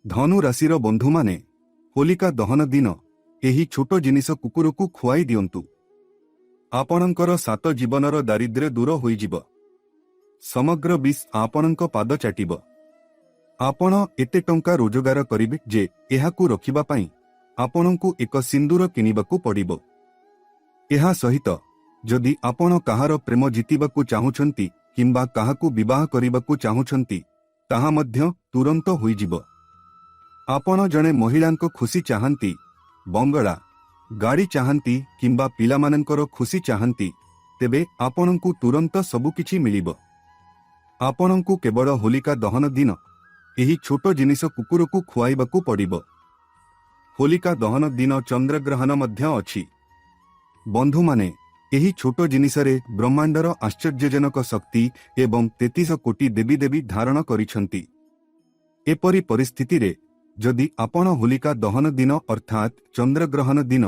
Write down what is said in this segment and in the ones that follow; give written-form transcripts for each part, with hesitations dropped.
ଧନୁ ରାଶିର ବନ୍ଧୁମାନେ ହୋଲିକା ଦହନ ଦିନ ଏହି ଛୋଟ ଜିନିଷ କୁକୁରକୁ ଖୁଆଇ ଦିଅନ୍ତୁ। ଆପଣଙ୍କର ସାତ ଜୀବନର ଦାରିଦ୍ର୍ୟ ଦୂର ହୋଇଯିବ। ସମଗ୍ର ବିଷ୍ ଆପଣଙ୍କ ପାଦ ଚାଟିବ। ଆପଣ ଏତେ ଟଙ୍କା ରୋଜଗାର କରିବେ ଯେ ଏହାକୁ ରଖିବା ପାଇଁ ଆପଣଙ୍କୁ ଏକ ସିନ୍ଦୁର କିଣିବାକୁ ପଡ଼ିବ। ଏହା ସହିତ ଯଦି ଆପଣ କାହାର ପ୍ରେମ ଜିତିବାକୁ ଚାହୁଁଛନ୍ତି କିମ୍ବା କାହାକୁ ବିବାହ କରିବାକୁ ଚାହୁଁଛନ୍ତି ତାହା ମଧ୍ୟ ତୁରନ୍ତ ହୋଇଯିବ। ଆପଣ ଜଣେ ମହିଳାଙ୍କ ଖୁସି ଚାହାନ୍ତି, ବଙ୍ଗଳା, ଗାଡ଼ି ଚାହାନ୍ତି କିମ୍ବା ପିଲାମାନଙ୍କର ଖୁସି ଚାହାନ୍ତି, ତେବେ ଆପଣଙ୍କୁ ତୁରନ୍ତ ସବୁକିଛି ମିଳିବ। ଆପଣଙ୍କୁ କେବଳ ହୋଲିକା ଦହନ ଦିନ ଏହି ଛୋଟ ଜିନିଷ କୁକୁରକୁ ଖୁଆଇବାକୁ ପଡ଼ିବ। ହୋଲିକା ଦହନ ଦିନ ଚନ୍ଦ୍ରଗ୍ରହଣ ମଧ୍ୟ ଅଛି। ବନ୍ଧୁମାନେ, ଏହି ଛୋଟ ଜିନିଷରେ ବ୍ରହ୍ମାଣ୍ଡର ଆଶ୍ଚର୍ଯ୍ୟଜନକ ଶକ୍ତି ଏବଂ 33 କୋଟି ଦେବୀଦେବୀ ଧାରଣ କରିଛନ୍ତି। ଏପରି ପରିସ୍ଥିତିରେ ଯଦି ଆପଣ ହୋଲିକା ଦହନ ଦିନ ଅର୍ଥାତ୍ ଚନ୍ଦ୍ରଗ୍ରହଣ ଦିନ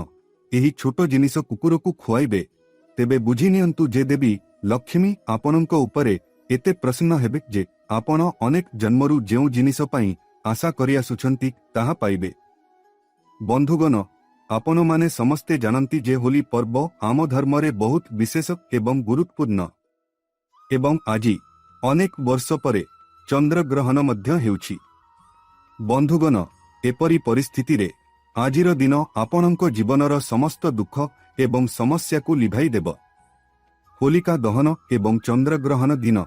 ଏହି ଛୋଟ ଜିନିଷ କୁକୁରକୁ ଖୁଆଇବେ, ତେବେ ବୁଝିନିଅନ୍ତୁ ଯେ ଦେବୀ ଲକ୍ଷ୍ମୀ ଆପଣଙ୍କ ଉପରେ ଏତେ ପ୍ରସନ୍ନ ହେବେ ଯେ ଆପଣ ଅନେକ ଜନ୍ମରୁ ଯେଉଁ ଜିନିଷ ପାଇଁ ଆଶା କରିଆସୁଛନ୍ତି ତାହା ପାଇବେ। ବନ୍ଧୁଗଣ, ଆପଣମାନେ ସମସ୍ତେ ଜାଣନ୍ତି ଯେ ହୋଲି ପର୍ବ ଆମ ଧର୍ମରେ ବହୁତ ବିଶେଷ ଏବଂ ଗୁରୁତ୍ୱପୂର୍ଣ୍ଣ। ଏବଂ ଆଜି ଅନେକ ବର୍ଷ ପରେ ଚନ୍ଦ୍ରଗ୍ରହଣ ମଧ୍ୟ ହେଉଛି। ବନ୍ଧୁଗଣ, ଏପରି ପରିସ୍ଥିତିରେ ଆଜିର ଦିନ ଆପଣଙ୍କ ଜୀବନର ସମସ୍ତ ଦୁଃଖ ଏବଂ ସମସ୍ୟାକୁ ଲିଭାଇ ଦେବ। ହୋଲିକା ଦହନ ଏବଂ ଚନ୍ଦ୍ରଗ୍ରହଣ ଦିନ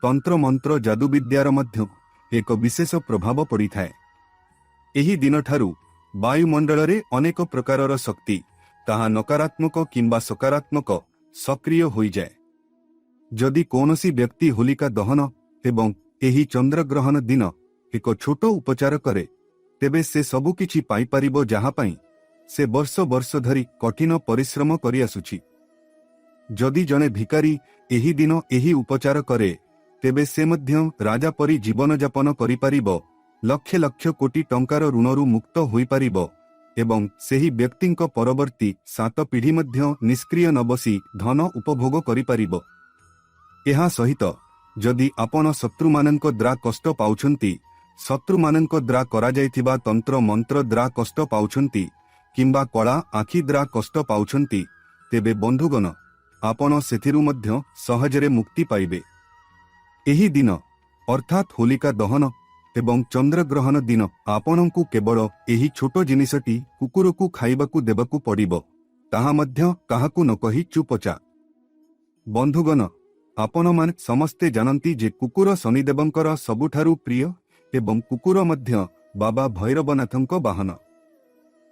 ତନ୍ତ୍ରମନ୍ତ୍ର ଯାଦୁବିଦ୍ୟାର ମଧ୍ୟ ଏକ ବିଶେଷ ପ୍ରଭାବ ପଡ଼ିଥାଏ। ଏହି ଦିନଠାରୁ ବାୟୁମଣ୍ଡଳରେ ଅନେକ ପ୍ରକାରର ଶକ୍ତି, ତାହା ନକାରାତ୍ମକ କିମ୍ବା ସକାରାତ୍ମକ, ସକ୍ରିୟ ହୋଇଯାଏ। ଯଦି କୌଣସି ବ୍ୟକ୍ତି ହୋଲିକା ଦହନ ଏବଂ ଏହି ଚନ୍ଦ୍ରଗ୍ରହଣ ଦିନ ଏକ ଛୋଟ ଉପଚାର କରେ, ତେବେ ସେ ସବୁକିଛି ପାଇପାରିବ ଯାହା ପାଇଁ ସେ ବର୍ଷ ବର୍ଷ ଧରି କଠିନ ପରିଶ୍ରମ କରିଆସୁଛି। ଯଦି ଜଣେ ଭିକାରୀ ଏହି ଦିନ ଏହି ଉପଚାର କରେ, ତେବେ ସେ ମଧ୍ୟ ରାଜା ପରି ଜୀବନଯାପନ କରିପାରିବ, ଲକ୍ଷ ଲକ୍ଷ କୋଟି ଟଙ୍କାର ଋଣରୁ ମୁକ୍ତ ହୋଇପାରିବ ଏବଂ ସେହି ବ୍ୟକ୍ତିଙ୍କ ପରବର୍ତ୍ତୀ 7 ପିଢ଼ି ମଧ୍ୟ ନିଷ୍କ୍ରିୟ ନ ବସି ଧନ ଉପଭୋଗ କରିପାରିବ। ଏହା ସହିତ ଯଦି ଆପଣ ଶତ୍ରୁମାନଙ୍କ ଦ୍ୱାରା କଷ୍ଟ ପାଉଛନ୍ତି, ଶତ୍ରୁମାନଙ୍କ ଦ୍ୱାରା କରାଯାଇଥିବା ତନ୍ତ୍ର ମନ୍ତ୍ର ଦ୍ୱାରା କଷ୍ଟ ପାଉଛନ୍ତି କିମ୍ବା କଳା ଆଖି ଦ୍ୱାରା କଷ୍ଟ ପାଉଛନ୍ତି, ତେବେ ବନ୍ଧୁଗଣ, ଆପଣ ସେଥିରୁ ମଧ୍ୟ ସହଜରେ ମୁକ୍ତି ପାଇବେ। ଏହି ଦିନ ଅର୍ଥାତ୍ ହୋଲିକା ଦହନ ଏବଂ ଚନ୍ଦ୍ରଗ୍ରହଣ ଦିନ ଆପଣଙ୍କୁ କେବଳ ଏହି ଛୋଟ ଜିନିଷଟି କୁକୁରକୁ ଖାଇବାକୁ ଦେବାକୁ ପଡ଼ିବ, ତାହା ମଧ୍ୟ କାହାକୁ ନ କହି ଚୁପଚାପ। ବନ୍ଧୁଗଣ, ଆପଣମାନେ ସମସ୍ତେ ଜାଣନ୍ତି ଯେ କୁକୁର ଶନିଦେବଙ୍କର ସବୁଠାରୁ ପ୍ରିୟ ଏବଂ କୁକୁର ମଧ୍ୟ ବାବା ଭୈରବନାଥଙ୍କ ବାହନ।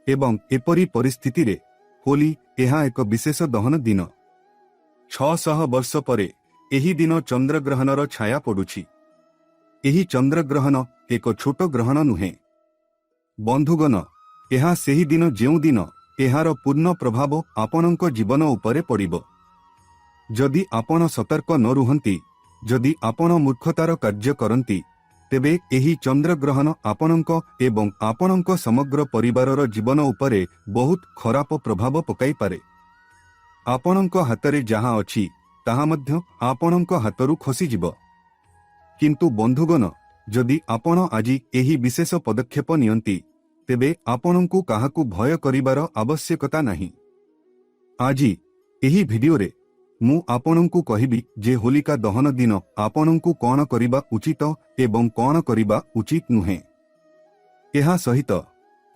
ଏବଂ ଏପରି ପରିସ୍ଥିତିରେ ହୋଲି ଏହା ଏକ ବିଶେଷ ଦହନ ଦିନ। 600 ବର୍ଷ ପରେ ଏହି ଦିନ ଚନ୍ଦ୍ରଗ୍ରହଣର ଛାୟା ପଡ଼ୁଛି। ଏହି ଚନ୍ଦ୍ରଗ୍ରହଣ ଏକ ଛୋଟ ଗ୍ରହଣ ନୁହେଁ। ବନ୍ଧୁଗଣ, ଏହା ସେହି ଦିନ ଯେଉଁଦିନ ଏହାର ପୂର୍ଣ୍ଣ ପ୍ରଭାବ ଆପଣଙ୍କ ଜୀବନ ଉପରେ ପଡ଼ିବ। ଯଦି ଆପଣ ସତର୍କ ନ ରୁହନ୍ତି, ଯଦି ଆପଣ ମୂର୍ଖତାର କାର୍ଯ୍ୟ କରନ୍ତି, ତେବେ ଏହି ଚନ୍ଦ୍ରଗ୍ରହଣ ଆପଣଙ୍କ ଏବଂ ଆପଣଙ୍କ ସମଗ୍ର ପରିବାରର ଜୀବନ ଉପରେ ବହୁତ ଖରାପ ପ୍ରଭାବ ପକାଇପାରେ। ଆପଣଙ୍କ ହାତରେ ଯାହା ଅଛି ତାହା ମଧ୍ୟ ଆପଣଙ୍କ ହାତରୁ ଖସିଯିବ। କିନ୍ତୁ ବନ୍ଧୁଗଣ, ଯଦି ଆପଣ ଆଜି ଏହି ବିଶେଷ ପଦକ୍ଷେପ ନିଅନ୍ତି, ତେବେ ଆପଣଙ୍କୁ କାହାକୁ ଭୟ କରିବାର ଆବଶ୍ୟକତା ନାହିଁ। ଆଜି ଏହି ଭିଡିଓରେ ମୁଁ ଆପଣଙ୍କୁ କହିବି ଯେ ହୋଲିକା ଦହନ ଦିନ ଆପଣଙ୍କୁ କ'ଣ କରିବା ଉଚିତ ଏବଂ କ'ଣ କରିବା ଉଚିତ ନୁହେଁ। ଏହା ସହିତ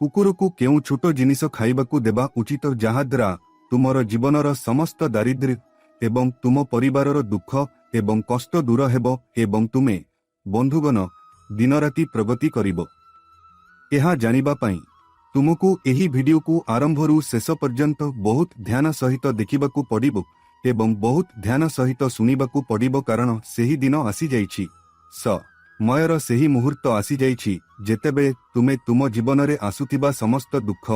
କୁକୁରକୁ କେଉଁ ଛୋଟ ଜିନିଷ ଖାଇବାକୁ ଦେବା ଉଚିତ ଯାହାଦ୍ୱାରା ତୁମର ଜୀବନର ସମସ୍ତ ଦାରିଦ୍ର୍ୟ ଏବଂ ତୁମ ପରିବାରର ଦୁଃଖ ଏବଂ କଷ୍ଟ ଦୂର ହେବ ଏବଂ ତୁମେ, ବନ୍ଧୁଗଣ, ଦିନରାତି ପ୍ରଗତି କରିବ। ଏହା ଜାଣିବା ପାଇଁ ତୁମକୁ ଏହି ଭିଡିଓକୁ ଆରମ୍ଭରୁ ଶେଷ ପର୍ଯ୍ୟନ୍ତ ବହୁତ ଧ୍ୟାନ ସହିତ ଦେଖିବାକୁ ପଡ଼ିବ ଏବଂ ବହୁତ ଧ୍ୟାନ ସହିତ ଶୁଣିବାକୁ ପଡ଼ିବ, କାରଣ ସେହି ଦିନ ଆସିଯାଇଛି, ସମୟର ସେହି ମୁହୂର୍ତ୍ତ ଆସିଯାଇଛି ଯେତେବେଳେ ତୁମେ ତୁମ ଜୀବନରେ ଆସୁଥିବା ସମସ୍ତ ଦୁଃଖ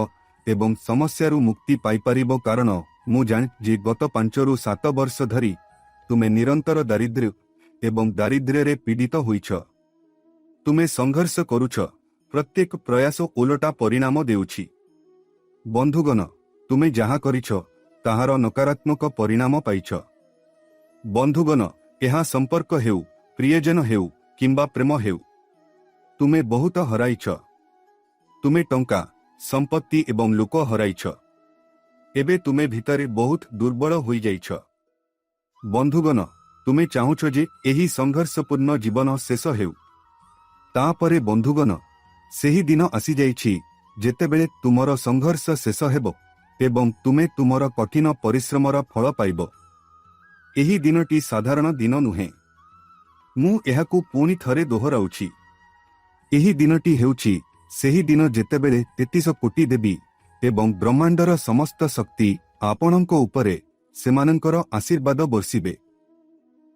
ଏବଂ ସମସ୍ୟାରୁ ମୁକ୍ତି ପାଇପାରିବ। କାରଣ ମୁଁ ଜାଣେ ଯେ ଗତ 5ରୁ 7 ବର୍ଷ ଧରି ତୁମେ ନିରନ୍ତର ଦାରିଦ୍ର୍ୟ ଏବଂ ଦାରିଦ୍ର୍ୟରେ ପୀଡ଼ିତ ହୋଇଛ। ତୁମେ ସଂଘର୍ଷ କରୁଛ, ପ୍ରତ୍ୟେକ ପ୍ରୟାସ ଓଲଟା ପରିଣାମ ଦେଉଛି। ବନ୍ଧୁଗଣ, ତୁମେ ଯାହା କରିଛ ତାହାର ନକାରାତ୍ମକ ପରିଣାମ ପାଇଛ। ବନ୍ଧୁଗଣ, ଏହା ସମ୍ପର୍କ ହେଉ, ପ୍ରିୟଜନ ହେଉ କିମ୍ବା ପ୍ରେମ ହେଉ, ତୁମେ ବହୁତ ହରାଇଛ। ତୁମେ ଟଙ୍କା ସମ୍ପତ୍ତି ଏବଂ ଲୋକ ହରାଇଛ। ଏବେ ତୁମେ ଭିତରେ ବହୁତ ଦୁର୍ବଳ ହୋଇଯାଇଛ। ବନ୍ଧୁଗଣ, ତୁମେ ଚାହୁଁଛ ଯେ ଏହି ସଂଘର୍ଷପୂର୍ଣ୍ଣ ଜୀବନ ଶେଷ ହେଉ। ତାପରେ ବନ୍ଧୁଗଣ, ସେହି ଦିନ ଆସିଯାଇଛି ଯେତେବେଳେ ତୁମର ସଂଘର୍ଷ ଶେଷ ହେବ ଏବଂ ତୁମେ ତୁମର କଠିନ ପରିଶ୍ରମର ଫଳ ପାଇବ। ଏହି ଦିନଟି ସାଧାରଣ ଦିନ ନୁହେଁ। ମୁଁ ଏହାକୁ ପୁଣି ଥରେ ଦୋହରାଉଛି। ଏହି ଦିନଟି ହେଉଛି ସେହି ଦିନ ଯେତେବେଳେ 33 କୋଟି ଦେବୀ ଏବଂ ବ୍ରହ୍ମାଣ୍ଡର ସମସ୍ତ ଶକ୍ତି ଆପଣଙ୍କ ଉପରେ ସେମାନଙ୍କର ଆଶୀର୍ବାଦ ବର୍ଷିବେ।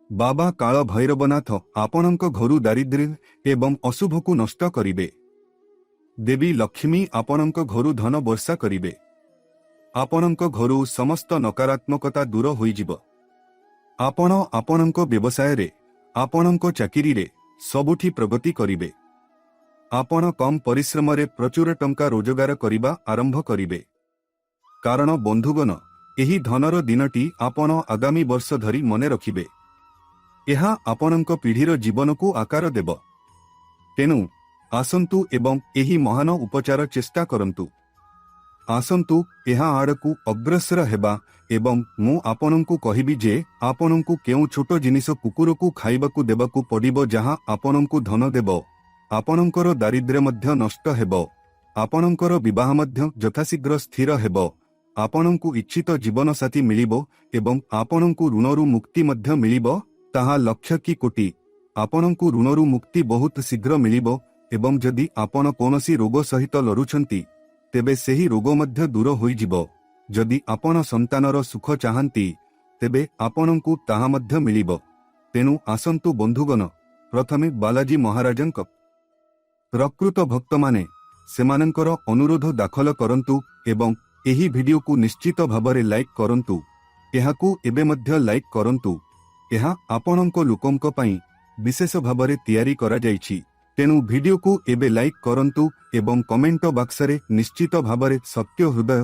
ବାବା କାଳ ଭୈରବନାଥ ଆପଣଙ୍କ ଘରୁ ଦାରିଦ୍ର୍ୟ ଏବଂ ଅଶୁଭକୁ ନଷ୍ଟ କରିବେ। ଦେବୀ ଲକ୍ଷ୍ମୀ ଆପଣଙ୍କ ଘରୁ ଧନ ବର୍ଷା କରିବେ। ଆପଣଙ୍କ ଘରୁ ସମସ୍ତ ନକାରାତ୍ମକତା ଦୂର ହୋଇଯିବ। ଆପଣ ଆପଣଙ୍କ ବ୍ୟବସାୟରେ, ଆପଣଙ୍କ ଚାକିରିରେ ସବୁଠି ପ୍ରଗତି କରିବେ। ଆପଣ କମ୍ ପରିଶ୍ରମରେ ପ୍ରଚୁର ଟଙ୍କା ରୋଜଗାର କରିବା ଆରମ୍ଭ କରିବେ। କାରଣ ବନ୍ଧୁଗଣ, ଏହି ଧନର ଦିନଟି ଆପଣ ଆଗାମୀ ବର୍ଷ ଧରି ମନେ ରଖିବେ। ଏହା ଆପଣଙ୍କ ପିଢ଼ିର ଜୀବନକୁ ଆକାର ଦେବ। ତେଣୁ ଆସନ୍ତୁ ଏବଂ ଏହି ମହାନ ଉପଚାର ଚେଷ୍ଟା କରନ୍ତୁ। ଆସନ୍ତୁ ଏହା ଆଡ଼କୁ ଅଗ୍ରସର ହେବା ଏବଂ ମୁଁ ଆପଣଙ୍କୁ କହିବି ଯେ ଆପଣଙ୍କୁ କେଉଁ ଛୋଟ ଜିନିଷ କୁକୁରକୁ ଖାଇବାକୁ ଦେବାକୁ ପଡ଼ିବ ଯାହା ଆପଣଙ୍କୁ ଧନ ଦେବ। ଆପଣଙ୍କର ଦାରିଦ୍ର୍ୟ ମଧ୍ୟ ନଷ୍ଟ ହେବ। ଆପଣଙ୍କର ବିବାହ ମଧ୍ୟ ଯଥାଶୀଘ୍ର ସ୍ଥିର ହେବ। ଆପଣଙ୍କୁ ଇଚ୍ଛିତ ଜୀବନସାଥୀ ମିଳିବ ଏବଂ ଆପଣଙ୍କୁ ଋଣରୁ ମୁକ୍ତି ମଧ୍ୟ ମିଳିବ। ତାହା ଲକ୍ଷ କି କୋଟି। ଆପଣଙ୍କୁ ଋଣରୁ ମୁକ୍ତି ବହୁତ ଶୀଘ୍ର ମିଳିବ ଏବଂ ଯଦି ଆପଣ କୌଣସି ରୋଗ ସହିତ ଲଢ଼ୁଛନ୍ତି ତେବେ ସେହି ରୋଗ ମଧ୍ୟ ଦୂର ହୋଇଯିବ। ଯଦି ଆପଣ ସନ୍ତାନର ସୁଖ ଚାହାନ୍ତି ତେବେ ଆପଣଙ୍କୁ ତାହା ମଧ୍ୟ ମିଳିବ। ତେଣୁ ଆସନ୍ତୁ ବନ୍ଧୁଗଣ, ପ୍ରଥମେ ବାଲାଜୀ ମହାରାଜଙ୍କ ପ୍ରକୃତ ଭକ୍ତମାନେ ସେମାନଙ୍କର ଅନୁରୋଧ ଦାଖଲ କରନ୍ତୁ ଏବଂ ଏହି ଭିଡିଓକୁ ନିଶ୍ଚିତ ଭାବରେ ଲାଇକ୍ କରନ୍ତୁ। ଏହାକୁ ଏବେ ମଧ୍ୟ ଲାଇକ୍ କରନ୍ତୁ। ଏହା ଆପଣଙ୍କ ଲୋକଙ୍କ ପାଇଁ ବିଶେଷ ଭାବରେ ତିଆରି କରାଯାଇଛି। ତେଣୁ ଭିଡିଓକୁ ଏବେ ଲାଇକ୍ କରନ୍ତୁ ଏବଂ କମେଣ୍ଟ ବାକ୍ସରେ ନିଶ୍ଚିତ ଭାବରେ ସତ୍ୟ ହୃଦୟ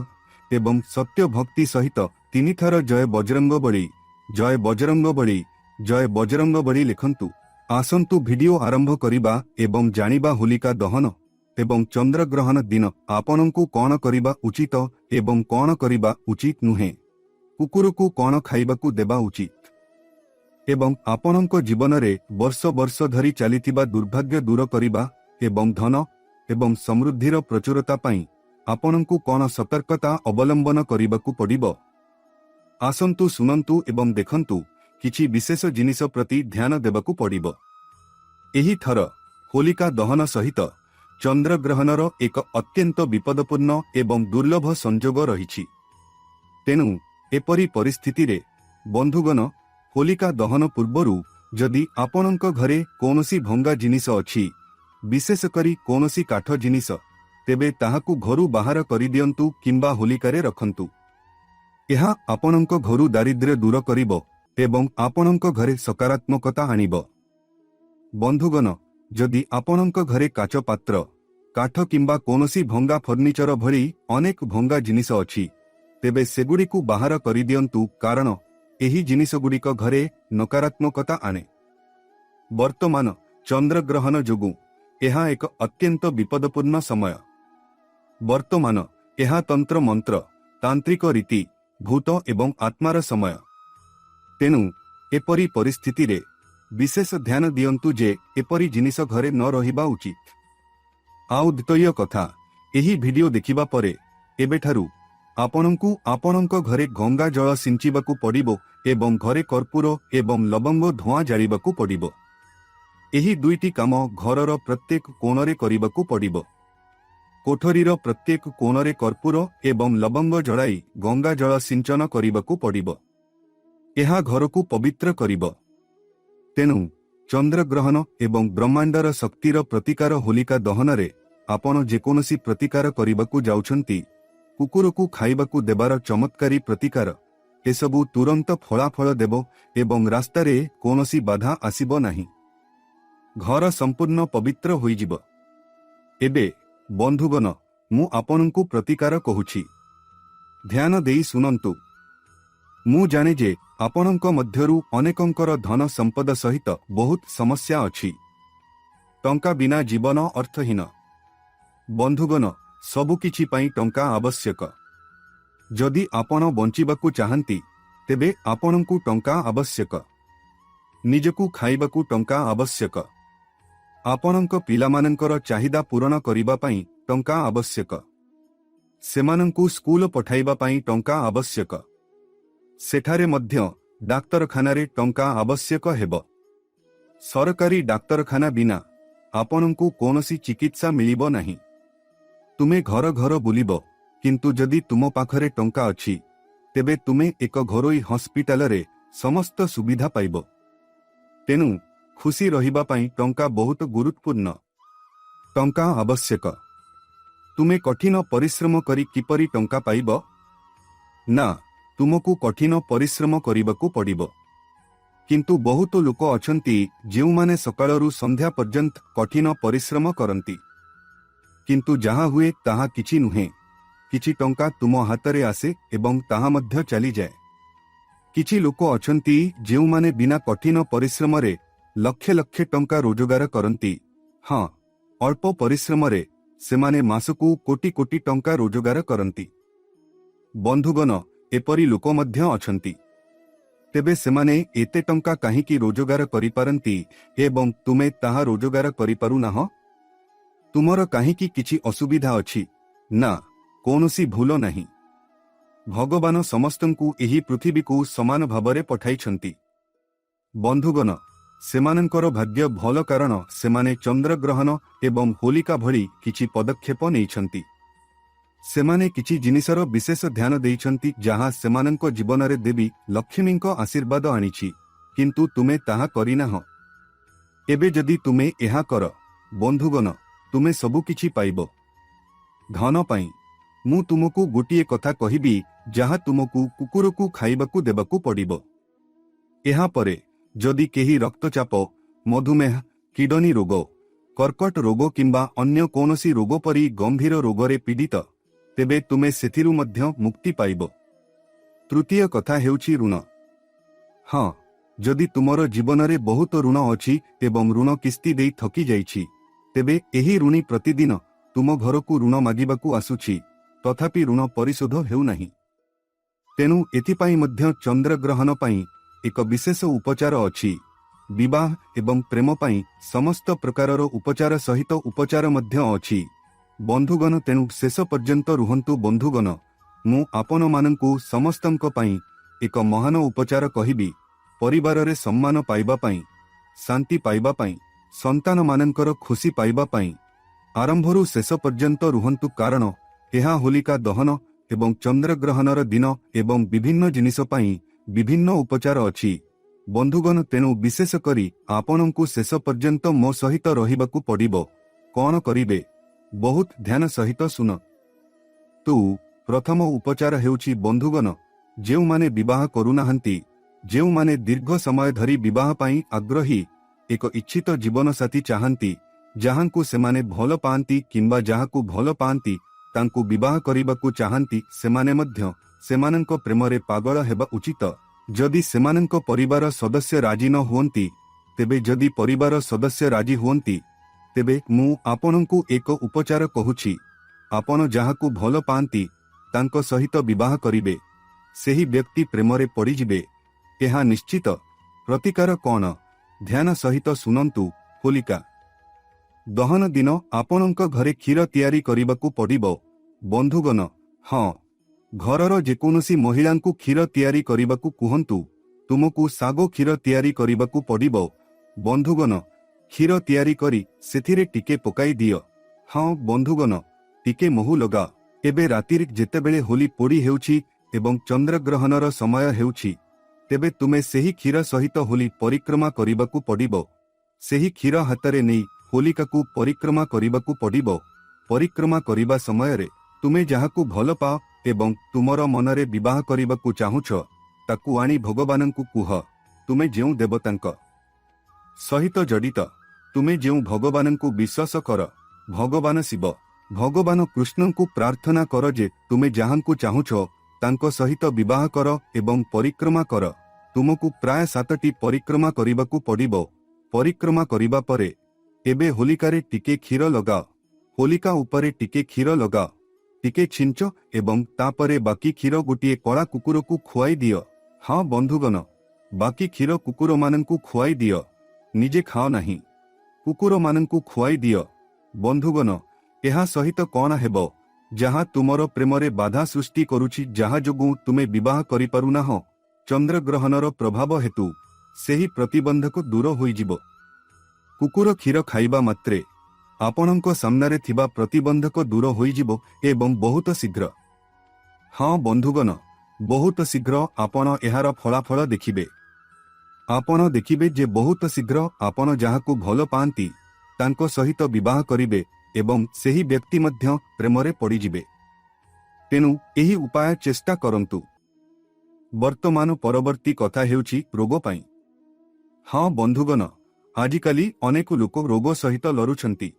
ଏବଂ ସତ୍ୟ ଭକ୍ତି ସହିତ 3 ଥର ଜୟ ବଜରଙ୍ଗବଳି, ଜୟ ବଜରଙ୍ଗବଳି, ଜୟ ବଜରଙ୍ଗବଳି ଲେଖନ୍ତୁ। ଆସନ୍ତୁ ଭିଡିଓ ଆରମ୍ଭ କରିବା ଏବଂ ଜାଣିବା ହୋଲିକା ଦହନ ଏବଂ ଚନ୍ଦ୍ରଗ୍ରହଣ ଦିନ ଆପଣଙ୍କୁ କ'ଣ କରିବା ଉଚିତ ଏବଂ କ'ଣ କରିବା ଉଚିତ ନୁହେଁ। କୁକୁରକୁ କ'ଣ ଖାଇବାକୁ ଦେବା ଉଚିତ ଏବଂ ଆପଣଙ୍କ ଜୀବନରେ ବର୍ଷ ବର୍ଷ ଧରି ଚାଲିଥିବା ଦୁର୍ଭାଗ୍ୟ ଦୂର କରିବା ଏବଂ ଧନ ଏବଂ ସମୃଦ୍ଧିର ପ୍ରଚୁରତା ପାଇଁ ଆପଣଙ୍କୁ କ'ଣ ସତର୍କତା ଅବଲମ୍ବନ କରିବାକୁ ପଡ଼ିବ। ଆସନ୍ତୁ ଶୁଣନ୍ତୁ ଏବଂ ଦେଖନ୍ତୁ କିଛି ବିଶେଷ ଜିନିଷ ପ୍ରତି ଧ୍ୟାନ ଦେବାକୁ ପଡ଼ିବ। ଏହି ଥର ହୋଲିକା ଦହନ ସହିତ ଚନ୍ଦ୍ରଗ୍ରହଣର ଏକ ଅତ୍ୟନ୍ତ ବିପଦପୂର୍ଣ୍ଣ ଏବଂ ଦୁର୍ଲଭ ସଂଯୋଗ ରହିଛି। ତେଣୁ ଏପରି ପରିସ୍ଥିତିରେ ବନ୍ଧୁଗଣ, ହୋଲିକା ଦହନ ପୂର୍ବରୁ ଯଦି ଆପଣଙ୍କ ଘରେ କୌଣସି ଭଙ୍ଗା ଜିନିଷ ଅଛି, ବିଶେଷ କରି କୌଣସି କାଠ ଜିନିଷ, ତେବେ ତାହାକୁ ଘରୁ ବାହାର କରିଦିଅନ୍ତୁ କିମ୍ବା ହୋଲିକାରେ ରଖନ୍ତୁ। ଏହା ଆପଣଙ୍କ ଘରୁ ଦାରିଦ୍ର୍ୟ ଦୂର କରିବ ଏବଂ ଆପଣଙ୍କ ଘରେ ସକାରାତ୍ମକତା ଆଣିବ। ବନ୍ଧୁଗଣ, ଯଦି ଆପଣଙ୍କ ଘରେ କାଚ ପାତ୍ର, କାଠ କିମ୍ବା କୌଣସି ଭଙ୍ଗା ଫର୍ଣ୍ଣିଚର ଭଳି ଅନେକ ଭଙ୍ଗା ଜିନିଷ ଅଛି, ତେବେ ସେଗୁଡ଼ିକୁ ବାହାର କରିଦିଅନ୍ତୁ କାରଣ ଏହି ଜିନିଷଗୁଡ଼ିକ ଘରେ ନକାରାତ୍ମକତା ଆଣେ। ବର୍ତ୍ତମାନ ଚନ୍ଦ୍ରଗ୍ରହଣ ଯୋଗୁଁ ଏହା ଏକ ଅତ୍ୟନ୍ତ ବିପଦପୂର୍ଣ୍ଣ ସମୟ। ବର୍ତ୍ତମାନ ଏହା ତନ୍ତ୍ର ମନ୍ତ୍ର, ତାନ୍ତ୍ରିକ ରୀତି, ଭୂତ ଏବଂ ଆତ୍ମାର ସମୟ। ତେଣୁ ଏପରି ପରିସ୍ଥିତିରେ ବିଶେଷ ଧ୍ୟାନ ଦିଅନ୍ତୁ ଯେ ଏପରି ଜିନିଷ ଘରେ ନ ରହିବା ଉଚିତ। ଆଉ ଦ୍ୱିତୀୟ କଥା, ଏହି ଭିଡିଓ ଦେଖିବା ପରେ ଏବେଠାରୁ ଆପଣଙ୍କୁ ଆପଣଙ୍କ ଘରେ ଗଙ୍ଗା ଜଳ ସିଞ୍ଚିବାକୁ ପଡ଼ିବ ଏବଂ ଘରେ କର୍ପୂର ଏବଂ ଲବଙ୍ଗ ଧୂଆଁ ଜାଳିବାକୁ ପଡ଼ିବ। ଏହି ଦୁଇଟି କାମ ଘରର ପ୍ରତ୍ୟେକ କୋଣରେ କରିବାକୁ ପଡ଼ିବ। କୋଠରୀର ପ୍ରତ୍ୟେକ କୋଣରେ କର୍ପୂର ଏବଂ ଲବଙ୍ଗ ଜଳାଇ ଗଙ୍ଗା ଜଳ ସିଞ୍ଚନ କରିବାକୁ ପଡ଼ିବ। ଏହା ଘରକୁ ପବିତ୍ର କରିବ। ତେଣୁ ଚନ୍ଦ୍ରଗ୍ରହଣ ଏବଂ ବ୍ରହ୍ମାଣ୍ଡର ଶକ୍ତିର ପ୍ରତିକାର ହୋଲିକା ଦହନରେ ଆପଣ ଯେକୌଣସି ପ୍ରତିକାର କରିବାକୁ ଯାଉଛନ୍ତି, କୁକୁରକୁ ଖାଇବାକୁ ଦେବାର ଚମତ୍କାରୀ ପ୍ରତିକାର, ଏସବୁ ତୁରନ୍ତ ଫଳାଫଳ ଦେବ ଏବଂ ରାସ୍ତାରେ କୌଣସି ବାଧା ଆସିବ ନାହିଁ। ଘର ସମ୍ପୂର୍ଣ୍ଣ ପବିତ୍ର ହୋଇଯିବ। ଏବେ ବନ୍ଧୁଗଣ, ମୁଁ ଆପଣଙ୍କୁ ପ୍ରତିକାର କହୁଛି। ଧ୍ୟାନ ଦେଇ ଶୁଣନ୍ତୁ। ମୁଁ ଜାଣେ ଯେ ଆପଣଙ୍କ ମଧ୍ୟରୁ ଅନେକଙ୍କର ଧନ ସମ୍ପଦ ସହିତ ବହୁତ ସମସ୍ୟା ଅଛି। ଟଙ୍କା ବିନା ଜୀବନ ଅର୍ଥହୀନ। ବନ୍ଧୁଗଣ, ସବୁକିଛି ପାଇଁ ଟଙ୍କା ଆବଶ୍ୟକ। ଯଦି ଆପଣ ବଞ୍ଚିବାକୁ ଚାହାନ୍ତି ତେବେ ଆପଣଙ୍କୁ ଟଙ୍କା ଆବଶ୍ୟକ। ନିଜକୁ ଖାଇବାକୁ ଟଙ୍କା ଆବଶ୍ୟକ। ଆପଣଙ୍କ ପିଲାମାନଙ୍କର ଚାହିଦା ପୂରଣ କରିବା ପାଇଁ ଟଙ୍କା ଆବଶ୍ୟକ। ସେମାନଙ୍କୁ ସ୍କୁଲ ପଠାଇବା ପାଇଁ ଟଙ୍କା ଆବଶ୍ୟକ। ସେଠାରେ ମଧ୍ୟ ଡାକ୍ତରଖାନାରେ ଟଙ୍କା ଆବଶ୍ୟକ ହେବ। ସରକାରୀ ଡାକ୍ତରଖାନା ବିନା ଆପଣଙ୍କୁ କୌଣସି ଚିକିତ୍ସା ମିଳିବ ନାହିଁ। ତୁମେ ଘର ଘର ବୁଲିବ, କିନ୍ତୁ ଯଦି ତୁମ ପାଖରେ ଟଙ୍କା ଅଛି ତେବେ ତୁମେ ଏକ ଘରୋଇ ହସ୍ପିଟାଲରେ ସମସ୍ତ ସୁବିଧା ପାଇବ। ତେଣୁ ଖୁସି ରହିବା ପାଇଁ ଟଙ୍କା ବହୁତ ଗୁରୁତ୍ୱପୂର୍ଣ୍ଣ। ଟଙ୍କା ଆବଶ୍ୟକ। ତୁମେ କଠିନ ପରିଶ୍ରମ କରି କିପରି ଟଙ୍କା ପାଇବ? ନା, ତୁମକୁ କଠିନ ପରିଶ୍ରମ କରିବାକୁ ପଡ଼ିବ। କିନ୍ତୁ ବହୁତ ଲୋକ ଅଛନ୍ତି ଯେଉଁମାନେ ସକାଳରୁ ସନ୍ଧ୍ୟା ପର୍ଯ୍ୟନ୍ତ କଠିନ ପରିଶ୍ରମ କରନ୍ତି, କିନ୍ତୁ ଯାହା ହୁଏ ତାହା କିଛି ନୁହେଁ। କିଛି ଟଙ୍କା ତୁମ ହାତରେ ଆସେ ଏବଂ ତାହା ମଧ୍ୟ ଚାଲିଯାଏ। କିଛି ଲୋକ ଅଛନ୍ତି ଯେଉଁମାନେ ବିନା କଠିନ ପରିଶ୍ରମରେ ଲକ୍ଷ ଲକ୍ଷ ଟଙ୍କା ରୋଜଗାର କରନ୍ତି। ହଁ, ଅଳ୍ପ ପରିଶ୍ରମରେ ସେମାନେ ମାସକୁ କୋଟି କୋଟି ଟଙ୍କା ରୋଜଗାର କରନ୍ତି। ବନ୍ଧୁଗଣ, ଏପରି ଲୋକ ମଧ୍ୟ ଅଛନ୍ତି। ତେବେ ସେମାନେ ଏତେ ଟଙ୍କା କାହିଁକି ରୋଜଗାର କରିପାରନ୍ତି ଏବଂ ତୁମେ ତାହା ରୋଜଗାର କରିପାରୁନାହଁ? ତୁମର କାହିଁକି କିଛି ଅସୁବିଧା ଅଛି? ନା, କୌଣସି ଭୁଲ ନାହିଁ। ଭଗବାନ ସମସ୍ତଙ୍କୁ ଏହି ପୃଥିବୀକୁ ସମାନ ଭାବରେ ପଠାଇଛନ୍ତି। ବନ୍ଧୁଗଣ, ସେମାନଙ୍କର ଭାଗ୍ୟ ଭଲ କାରଣ ସେମାନେ ଚନ୍ଦ୍ରଗ୍ରହଣ ଏବଂ ହୋଲିକା ଭଳି କିଛି ପଦକ୍ଷେପ ନେଇଛନ୍ତି। ସେମାନେ କିଛି ଜିନିଷର ବିଶେଷ ଧ୍ୟାନ ଦେଇଛନ୍ତି ଯାହା ସେମାନଙ୍କ ଜୀବନରେ ଦେବୀ ଲକ୍ଷ୍ମୀଙ୍କ ଆଶୀର୍ବାଦ ଆଣିଛି, କିନ୍ତୁ ତୁମେ ତାହା କରିନାହଁ। ଏବେ ଯଦି ତୁମେ ଏହା କର, ବନ୍ଧୁଗଣ, ତୁମେ ସବୁକିଛି ପାଇବ। ଧନ ପାଇଁ ମୁଁ ତୁମକୁ ଗୋଟିଏ କଥା କହିବି ଯାହା ତୁମକୁ କୁକୁରକୁ ଖାଇବାକୁ ଦେବାକୁ ପଡ଼ିବ। ଏହାପରେ ଯଦି କେହି ରକ୍ତଚାପ, ମଧୁମେହ, କିଡନୀ ରୋଗ, କର୍କଟ ରୋଗ କିମ୍ବା ଅନ୍ୟ କୌଣସି ରୋଗ ପରି ଗମ୍ଭୀର ରୋଗରେ ପୀଡ଼ିତ, ତେବେ ତୁମେ ସେଥିରୁ ମଧ୍ୟ ମୁକ୍ତି ପାଇବ। ତୃତୀୟ କଥା ହେଉଛି ଋଣ। ହଁ, ଯଦି ତୁମର ଜୀବନରେ ବହୁତ ଋଣ ଅଛି ଏବଂ ଋଣ କିସ୍ତି ଦେଇ ଥକି ଯାଇଛି, ତେବେ ଏହି ଋଣୀ ପ୍ରତିଦିନ ତୁମ ଘରକୁ ଋଣ ମାଗିବାକୁ ଆସୁଛି, ତଥାପି ଋଣ ପରିଶୋଧ ହେଉନାହିଁ। ତେଣୁ ଏଥିପାଇଁ ମଧ୍ୟ ଚନ୍ଦ୍ରଗ୍ରହଣ ପାଇଁ ଏକ ବିଶେଷ ଉପଚାର ଅଛି। ବିବାହ ଏବଂ ପ୍ରେମ ପାଇଁ ସମସ୍ତ ପ୍ରକାରର ଉପଚାର ସହିତ ଉପଚାର ମଧ୍ୟ ଅଛି। ବନ୍ଧୁଗଣ, ତେଣୁ ଶେଷ ପର୍ଯ୍ୟନ୍ତ ରୁହନ୍ତୁ। ବନ୍ଧୁଗଣ, ମୁଁ ଆପଣମାନଙ୍କୁ ସମସ୍ତଙ୍କ ପାଇଁ ଏକ ମହାନ ଉପଚାର କହିବି। ପରିବାରରେ ସମ୍ମାନ ପାଇବା ପାଇଁ, ଶାନ୍ତି ପାଇବା ପାଇଁ, ସନ୍ତାନମାନଙ୍କର ଖୁସି ପାଇବା ପାଇଁ ଆରମ୍ଭରୁ ଶେଷ ପର୍ଯ୍ୟନ୍ତ ରୁହନ୍ତୁ, କାରଣ ଏହା ହୋଲିକା ଦହନ ଏବଂ ଚନ୍ଦ୍ରଗ୍ରହଣର ଦିନ ଏବଂ ବିଭିନ୍ନ ଜିନିଷ ପାଇଁ ବିଭିନ୍ନ ଉପଚାର ଅଛି। ବନ୍ଧୁଗଣ, ତେଣୁ ବିଶେଷ କରି ଆପଣଙ୍କୁ ଶେଷ ପର୍ଯ୍ୟନ୍ତ ମୋ ସହିତ ରହିବାକୁ ପଡ଼ିବ। କ'ଣ କରିବେ? ବହୁତ ଧ୍ୟାନ ସହିତ ଶୁଣ। ପ୍ରଥମ ଉପଚାର ହେଉଛି ବନ୍ଧୁଗଣ, ଯେଉଁମାନେ ବିବାହ କରୁନାହାନ୍ତି, ଯେଉଁମାନେ ଦୀର୍ଘ ସମୟ ଧରି ବିବାହ ପାଇଁ ଆଗ୍ରହୀ, ଏକ ଇଚ୍ଛିତ ଜୀବନସାଥୀ ଚାହାନ୍ତି, ଯାହାଙ୍କୁ ସେମାନେ ଭଲ ପାଆନ୍ତି କିମ୍ବା ଯାହାକୁ ଭଲ ପାଆନ୍ତି ତାଙ୍କୁ ବିବାହ କରିବାକୁ ଚାହାନ୍ତି, ସେମାନେ ମଧ୍ୟ ସେମାନଙ୍କ ପ୍ରେମରେ ପାଗଳ ହେବା ଉଚିତ। ଯଦି ସେମାନଙ୍କ ପରିବାର ସଦସ୍ୟ ରାଜି ନ ହୁଅନ୍ତି, ତେବେ ଯଦି ପରିବାର ସଦସ୍ୟ ରାଜି ହୁଅନ୍ତି, ତେବେ ମୁଁ ଆପଣଙ୍କୁ ଏକ ଉପଚାର କହୁଛି। ଆପଣ ଯାହାକୁ ଭଲ ପାଆନ୍ତି ତାଙ୍କ ସହିତ ବିବାହ କରିବେ। ସେହି ବ୍ୟକ୍ତି ପ୍ରେମରେ ପଡ଼ିଯିବେ, ଏହା ନିଶ୍ଚିତ। ପ୍ରତିକାର କ'ଣ? ଧ୍ୟାନ ସହିତ ଶୁଣନ୍ତୁ। ହୋଲିକା ଦହନ ଦିନ ଆପଣଙ୍କ ଘରେ କ୍ଷୀର ତିଆରି କରିବାକୁ ପଡ଼ିବ। ବନ୍ଧୁଗଣ, ହଁ, ଘରର ଯେକୌଣସି ମହିଳାଙ୍କୁ କ୍ଷୀର ତିଆରି କରିବାକୁ କୁହନ୍ତୁ। ତୁମକୁ ଶାଗ କ୍ଷୀର ତିଆରି କରିବାକୁ ପଡ଼ିବ। ବନ୍ଧୁଗଣ, କ୍ଷୀର ତିଆରି କରି ସେଥିରେ ଟିକେ ପକାଇ ଦିଅ। ହଁ ବନ୍ଧୁଗଣ, ଟିକେ ମହୁ ଲଗାଅ। ଏବେ ରାତିରେ ଯେତେବେଳେ ହୋଲି ପୋଡ଼ି ହେଉଛି ଏବଂ ଚନ୍ଦ୍ରଗ୍ରହଣର ସମୟ ହେଉଛି, ତେବେ ତୁମେ ସେହି କ୍ଷୀର ସହିତ ହୋଲି ପରିକ୍ରମା କରିବାକୁ ପଡ଼ିବ। ସେହି କ୍ଷୀର ହାତରେ ନେଇ ହୋଲିକାକୁ ପରିକ୍ରମା କରିବାକୁ ପଡ଼ିବ। ପରିକ୍ରମା କରିବା ସମୟରେ ତୁମେ ଯାହାକୁ ଭଲ ପାଅ ଏବଂ ତୁମର ମନରେ ବିବାହ କରିବାକୁ ଚାହୁଁଛ, ତାକୁ ଆଣି ଭଗବାନଙ୍କୁ କୁହ। ତୁମେ ଯେଉଁ ଦେବତାଙ୍କ ସହିତ ଜଡ଼ିତ, ତୁମେ ଯେଉଁ ଭଗବାନଙ୍କୁ ବିଶ୍ୱାସ କର, ଭଗବାନ ଶିବ, ଭଗବାନ କୃଷ୍ଣଙ୍କୁ ପ୍ରାର୍ଥନା କର ଯେ ତୁମେ ଯାହାଙ୍କୁ ଚାହୁଁଛ ତାଙ୍କ ସହିତ ବିବାହ କର ଏବଂ ପରିକ୍ରମା କର। ତୁମକୁ ପ୍ରାୟ 7ଟି ପରିକ୍ରମା କରିବାକୁ ପଡ଼ିବ। ପରିକ୍ରମା କରିବା ପରେ ଏବେ ହୋଲିକାରେ ଟିକେ କ୍ଷୀର ଲଗାଅ। ହୋଲିକା ଉପରେ ଟିକେ କ୍ଷୀର ଲଗାଅ, ଟିକେ ଛିଞ୍ଚ ଏବଂ ତାପରେ ବାକି କ୍ଷୀର ଗୋଟିଏ କଳା କୁକୁରକୁ ଖୁଆଇ ଦିଅ। ହଁ ବନ୍ଧୁଗଣ, ବାକି କ୍ଷୀର କୁକୁରମାନଙ୍କୁ ଖୁଆଇ ଦିଅ, ନିଜେ ଖାଅ ନାହିଁ, କୁକୁରମାନଙ୍କୁ ଖୁଆଇ ଦିଅ। ବନ୍ଧୁଗଣ, ଏହା ସହିତ କ'ଣ ହେବ? ଯାହା ତୁମର ପ୍ରେମରେ ବାଧା ସୃଷ୍ଟି କରୁଛି, ଯାହା ଯୋଗୁଁ ତୁମେ ବିବାହ କରିପାରୁନାହଁ, ଚନ୍ଦ୍ରଗ୍ରହଣର ପ୍ରଭାବ ହେତୁ ସେହି ପ୍ରତିବନ୍ଧକ ଦୂର ହୋଇଯିବ। କୁକୁର କ୍ଷୀର ଖାଇବା ମାତ୍ରେ ଆପଣଙ୍କ ସାମ୍ନାରେ ଥିବା ପ୍ରତିବନ୍ଧକ ଦୂର ହୋଇଯିବ ଏବଂ ବହୁତ ଶୀଘ୍ର, ହଁ ବନ୍ଧୁଗଣ, ବହୁତ ଶୀଘ୍ର ଆପଣ ଏହାର ଫଳାଫଳ ଦେଖିବେ। ଆପଣ ଦେଖିବେ ଯେ ବହୁତ ଶୀଘ୍ର ଆପଣ ଯାହାକୁ ଭଲ ପାଆନ୍ତି ତାଙ୍କ ସହିତ ବିବାହ କରିବେ ଏବଂ ସେହି ବ୍ୟକ୍ତି ମଧ୍ୟ ପ୍ରେମରେ ପଡ଼ିଯିବେ। ତେଣୁ ଏହି ଉପାୟ ଚେଷ୍ଟା କରନ୍ତୁ। ବର୍ତ୍ତମାନ ପରବର୍ତ୍ତୀ କଥା ହେଉଛି ରୋଗ ପାଇଁ। ହଁ ବନ୍ଧୁଗଣ, ଆଜିକାଲି ଅନେକ ଲୋକ ରୋଗ ସହିତ ଲଢ଼ୁଛନ୍ତି,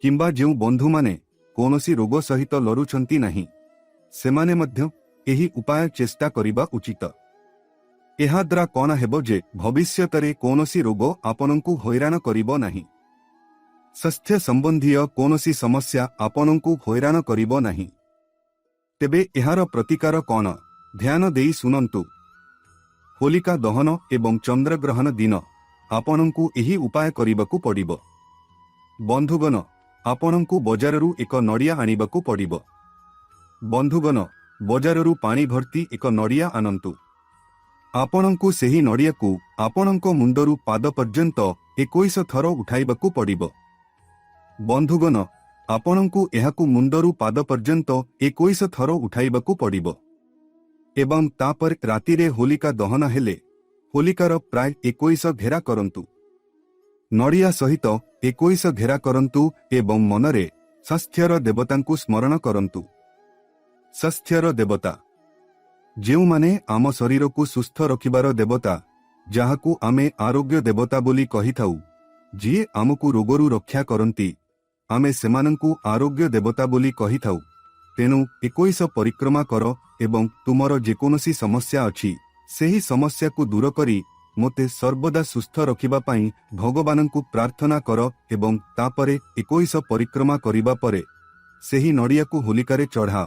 କିମ୍ବା ଯେଉଁ ବନ୍ଧୁମାନେ କୌଣସି ରୋଗ ସହିତ ଲଢ଼ୁଛନ୍ତି ନାହିଁ, ସେମାନେ ମଧ୍ୟ ଏହି ଉପାୟ ଚେଷ୍ଟା କରିବା ଉଚିତ। ଏହାଦ୍ୱାରା କ'ଣ ହେବ ଯେ ଭବିଷ୍ୟତରେ କୌଣସି ରୋଗ ଆପଣଙ୍କୁ ହଇରାଣ କରିବ ନାହିଁ। ସ୍ୱାସ୍ଥ୍ୟ ସମ୍ବନ୍ଧୀୟ କୌଣସି ସମସ୍ୟା ଆପଣଙ୍କୁ ହଇରାଣ କରିବ ନାହିଁ। ତେବେ ଏହାର ପ୍ରତିକାର କ'ଣ? ଧ୍ୟାନ ଦେଇ ଶୁଣନ୍ତୁ। ହୋଲିକା ଦହନ ଏବଂ ଚନ୍ଦ୍ରଗ୍ରହଣ ଦିନ ଆପଣଙ୍କୁ ଏହି ଉପାୟ କରିବାକୁ ପଡ଼ିବ। ବନ୍ଧୁଗଣ, ଆପଣଙ୍କୁ ବଜାରରୁ ଏକ ନଡ଼ିଆ ଆଣିବାକୁ ପଡ଼ିବ। ବନ୍ଧୁଗଣ, ବଜାରରୁ ପାଣି ଭର୍ତ୍ତି ଏକ ନଡ଼ିଆ ଆଣନ୍ତୁ। ଆପଣଙ୍କୁ ସେହି ନଡ଼ିଆକୁ ଆପଣଙ୍କ ମୁଣ୍ଡରୁ ପାଦ ପର୍ଯ୍ୟନ୍ତ 21 ଥର ଉଠାଇବାକୁ ପଡ଼ିବ। ବନ୍ଧୁଗଣ, ଆପଣଙ୍କୁ ଏହାକୁ ମୁଣ୍ଡରୁ ପାଦ ପର୍ଯ୍ୟନ୍ତ 21 ଥର ଉଠାଇବାକୁ ପଡ଼ିବ ଏବଂ ତାପରେ ରାତିରେ ହୋଲିକା ଦହନ ହେଲେ ହୋଲିକାର ପ୍ରାୟ 21 ଘେରା କରନ୍ତୁ। ନଡ଼ିଆ ସହିତ 21 ଘେରା କରନ୍ତୁ ଏବଂ ମନରେ ସ୍ୱାସ୍ଥ୍ୟର ଦେବତାଙ୍କୁ ସ୍ମରଣ କରନ୍ତୁ। ସ୍ୱାସ୍ଥ୍ୟର ଦେବତା, ଯେଉଁମାନେ ଆମ ଶରୀରକୁ ସୁସ୍ଥ ରଖିବାର ଦେବତା, ଯାହାକୁ ଆମେ ଆରୋଗ୍ୟ ଦେବତା ବୋଲି କହିଥାଉ, ଯିଏ ଆମକୁ ରୋଗରୁ ରକ୍ଷା କରନ୍ତି, ଆମେ ସେମାନଙ୍କୁ ଆରୋଗ୍ୟ ଦେବତା ବୋଲି କହିଥାଉ। ତେଣୁ 21 ପରିକ୍ରମା କର ଏବଂ ତୁମର ଯେକୌଣସି ସମସ୍ୟା ଅଛି ସେହି ସମସ୍ୟାକୁ ଦୂର କରି ମୋତେ ସର୍ବଦା ସୁସ୍ଥ ରଖିବା ପାଇଁ ଭଗବାନଙ୍କୁ ପ୍ରାର୍ଥନା କର ଏବଂ ତାପରେ 21 ପରିକ୍ରମା କରିବା ପରେ ସେହି ନଡ଼ିଆକୁ ହୋଲିକାରେ ଚଢ଼ାଅ।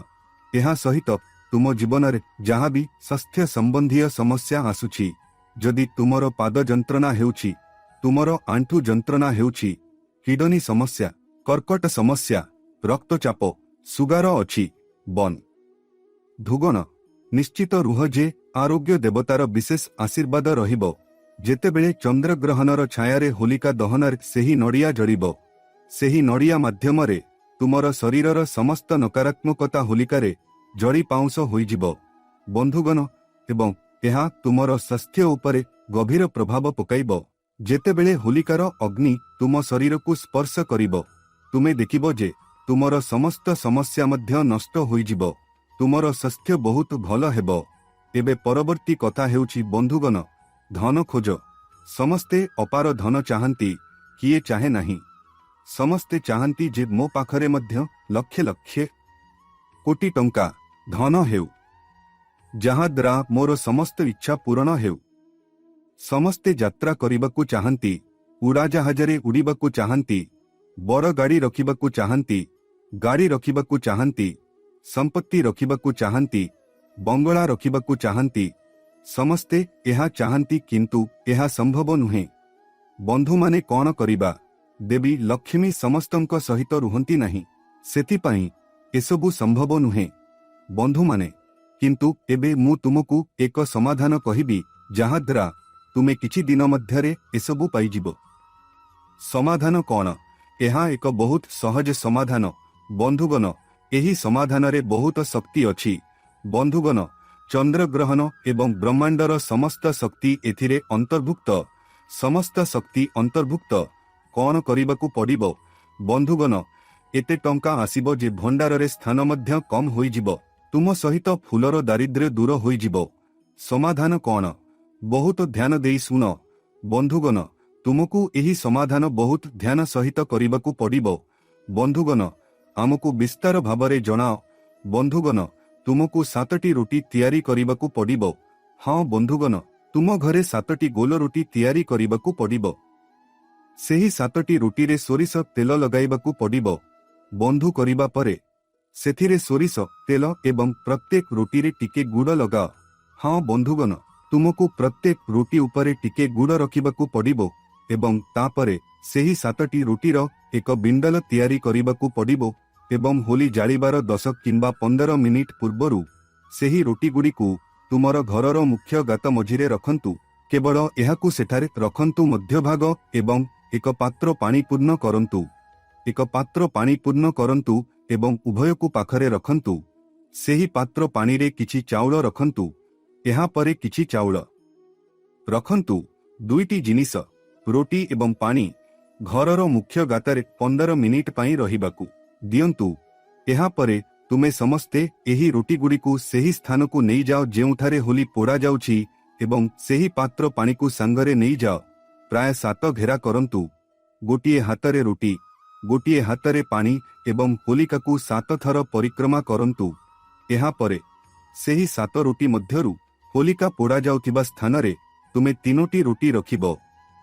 ଏହା ସହିତ ତୁମ ଜୀବନରେ ଯାହା ବି ସ୍ୱାସ୍ଥ୍ୟ ସମ୍ବନ୍ଧୀୟ ସମସ୍ୟା ଆସୁଛି, ଯଦି ତୁମର ପାଦ ଯନ୍ତ୍ରଣା ହେଉଛି, ତୁମର ଆଣ୍ଠୁ ଯନ୍ତ୍ରଣା ହେଉଛି, କିଡନୀ ସମସ୍ୟା, କର୍କଟ ସମସ୍ୟା, ରକ୍ତଚାପ, ସୁଗାର ଅଛି, ବନ୍ଧୁଗଣ, ନିଶ୍ଚିତ ରୁହ ଯେ ଆରୋଗ୍ୟ ଦେବତାର ବିଶେଷ ଆଶୀର୍ବାଦ ରହିବ। ଯେତେବେଳେ ଚନ୍ଦ୍ରଗ୍ରହଣର ଛାୟାରେ ହୋଲିକା ଦହନରେ ସେହି ନଡ଼ିଆ ଜଳିବ, ସେହି ନଡ଼ିଆ ମାଧ୍ୟମରେ ତୁମର ଶରୀରର ସମସ୍ତ ନକାରାତ୍ମକତା ହୋଲିକାରେ ଜଳି ପାଉଁଶ ହୋଇଯିବ ବନ୍ଧୁଗଣ, ଏବଂ ଏହା ତୁମର ସ୍ୱାସ୍ଥ୍ୟ ଉପରେ ଗଭୀର ପ୍ରଭାବ ପକାଇବ। ଯେତେବେଳେ ହୋଲିକାର ଅଗ୍ନି ତୁମ ଶରୀରକୁ ସ୍ପର୍ଶ କରିବ, ତୁମେ ଦେଖିବ ଯେ ତୁମର ସମସ୍ତ ସମସ୍ୟା ମଧ୍ୟ ନଷ୍ଟ ହୋଇଯିବ, ତୁମର ସ୍ୱାସ୍ଥ୍ୟ ବହୁତ ଭଲ ହେବ। ଏବେ ପରବର୍ତ୍ତୀ କଥା ହେଉଛି ବନ୍ଧୁଗଣ, ଧନ ଖୋଜ। ସମସ୍ତେ ଅପାର ଧନ ଚାହାନ୍ତି, କିଏ ଚାହେଁ ନାହିଁ? ସମସ୍ତେ ଚାହାନ୍ତି ଯେ ମୋ ପାଖରେ ମଧ୍ୟ ଲକ୍ଷ ଲକ୍ଷ କୋଟି ଟଙ୍କା ଧନ ହେଉ, ଯାହାଦ୍ୱାରା ମୋର ସମସ୍ତ ଇଚ୍ଛା ପୂରଣ ହେଉ। ସମସ୍ତେ ଯାତ୍ରା କରିବାକୁ ଚାହାନ୍ତି, ଉଡ଼ାଜାହାଜରେ ଉଡ଼ିବାକୁ ଚାହାନ୍ତି, ବଡ଼ ଗାଡ଼ି ରଖିବାକୁ ଚାହାନ୍ତି, ଗାଡ଼ି ରଖିବାକୁ ଚାହାନ୍ତି, ସମ୍ପତ୍ତି ରଖିବାକୁ ଚାହାନ୍ତି, ବଙ୍ଗଳା ରଖିବାକୁ ଚାହାନ୍ତି। ସମସ୍ତେ ଏହା ଚାହାନ୍ତି, କିନ୍ତୁ ଏହା ସମ୍ଭବ ନୁହେଁ। ବନ୍ଧୁମାନେ କ'ଣ କରିବା? ଦେବୀ ଲକ୍ଷ୍ମୀ ସମସ୍ତଙ୍କ ସହିତ ରୁହନ୍ତି ନାହିଁ, ସେଥିପାଇଁ ଏସବୁ ସମ୍ଭବ ନୁହେଁ ବନ୍ଧୁମାନେ। କିନ୍ତୁ ଏବେ ମୁଁ ତୁମକୁ ଏକ ସମାଧାନ କହିବି, ଯାହାଦ୍ୱାରା ତୁମେ କିଛି ଦିନ ମଧ୍ୟରେ ଏସବୁ ପାଇଯିବ। ସମାଧାନ କ'ଣ? ଏହା ଏକ ବହୁତ ସହଜ ସମାଧାନ ବନ୍ଧୁଗଣ। ଏହି ସମାଧାନରେ ବହୁତ ଶକ୍ତି ଅଛି ବନ୍ଧୁଗଣ। ଚନ୍ଦ୍ରଗ୍ରହଣ ଏବଂ ବ୍ରହ୍ମାଣ୍ଡର ସମସ୍ତ ଶକ୍ତି ଏଥିରେ ଅନ୍ତର୍ଭୁକ୍ତ। ସମସ୍ତ ଶକ୍ତି ଅନ୍ତର୍ଭୁକ୍ତ। କ'ଣ କରିବାକୁ ପଡ଼ିବ ବନ୍ଧୁଗଣ? ଏତେ ଟଙ୍କା ଆସିବ ଯେ ଭଣ୍ଡାରରେ ସ୍ଥାନ ମଧ୍ୟ କମ୍ ହୋଇଯିବ। ତୁମ ସହିତ ଫୁଲର ଦାରିଦ୍ର୍ୟ ଦୂର ହୋଇଯିବ। ସମାଧାନ କ'ଣ? ବହୁତ ଧ୍ୟାନ ଦେଇ ଶୁଣ ବନ୍ଧୁଗଣ। ତୁମକୁ ଏହି ସମାଧାନ ବହୁତ ଧ୍ୟାନ ସହିତ କରିବାକୁ ପଡ଼ିବ ବନ୍ଧୁଗଣ। ଆମକୁ ବିସ୍ତାର ଭାବରେ ଜଣାଅ ବନ୍ଧୁଗଣ। ତୁମକୁ 7ଟି ରୁଟି ତିଆରି କରିବାକୁ ପଡ଼ିବ। ହଁ ବନ୍ଧୁଗଣ, ତୁମ ଘରେ 7ଟି ଗୋଲ ରୁଟି ତିଆରି କରିବାକୁ ପଡ଼ିବ। ସେହି 7ଟି ରୁଟିରେ ସୋରିଷ ତେଲ ଲଗାଇବାକୁ ପଡ଼ିବ ବନ୍ଧୁ କରିବା ପରେ ସେଥିରେ ସୋରିଷ ତେଲ ଏବଂ ପ୍ରତ୍ୟେକ ରୁଟିରେ ଟିକେ ଗୁଡ଼ ଲଗାଅ। ହଁ ବନ୍ଧୁଗଣ, ତୁମକୁ ପ୍ରତ୍ୟେକ ରୁଟି ଉପରେ ଟିକେ ଗୁଡ଼ ରଖିବାକୁ ପଡ଼ିବ ଏବଂ ତାପରେ ସେହି 7ଟି ରୁଟିର ଏକ ବିଣ୍ଡଲ ତିଆରି କରିବାକୁ ପଡ଼ିବ ଏବଂ ହୋଲି ଜାଳିବାର 10 କିମ୍ବା 15 ମିନିଟ୍ ପୂର୍ବରୁ ସେହି ରୁଟିଗୁଡ଼ିକୁ ତୁମର ଘରର ମୁଖ୍ୟ ଗାତ ମଝିରେ ରଖନ୍ତୁ। କେବଳ ଏହାକୁ ସେଠାରେ ରଖନ୍ତୁ ମଧ୍ୟଭାଗ ଏବଂ ଏକ ପାତ୍ର ପାଣି ପୂର୍ଣ୍ଣ କରନ୍ତୁ। ଏକ ପାତ୍ର ପାଣି ପୂର୍ଣ୍ଣ କରନ୍ତୁ ଏବଂ ଉଭୟକୁ ପାଖରେ ରଖନ୍ତୁ। ସେହି ପାତ୍ର ପାଣିରେ କିଛି ଚାଉଳ ରଖନ୍ତୁ। ଏହାପରେ କିଛି ଚାଉଳ ରଖନ୍ତୁ। 2ଟି ଜିନିଷ ରୁଟି ଏବଂ ପାଣି ଘରର ମୁଖ୍ୟ ଗାତରେ 15 ମିନିଟ୍ ପାଇଁ ରହିବାକୁ ଦିଅନ୍ତୁ। ଏହାପରେ ତୁମେ ସମସ୍ତେ ଏହି ରୁଟିଗୁଡ଼ିକୁ ସେହି ସ୍ଥାନକୁ ନେଇଯାଅ ଯେଉଁଠାରେ ହୋଲି ପୋଡ଼ାଯାଉଛି ଏବଂ ସେହି ପାତ୍ର ପାଣିକୁ ସାଙ୍ଗରେ ନେଇଯାଅ। ପ୍ରାୟ 7 ଘେରା କରନ୍ତୁ। ଗୋଟିଏ ହାତରେ ରୁଟି, ଗୋଟିଏ ହାତରେ ପାଣି ଏବଂ ହୋଲିକାକୁ 7 ଥର ପରିକ୍ରମା କରନ୍ତୁ। ଏହାପରେ ସେହି 7 ରୁଟି ମଧ୍ୟରୁ ହୋଲିକା ପୋଡ଼ାଯାଉଥିବା ସ୍ଥାନରେ ତୁମେ 3ଟି ରୁଟି ରଖିବ।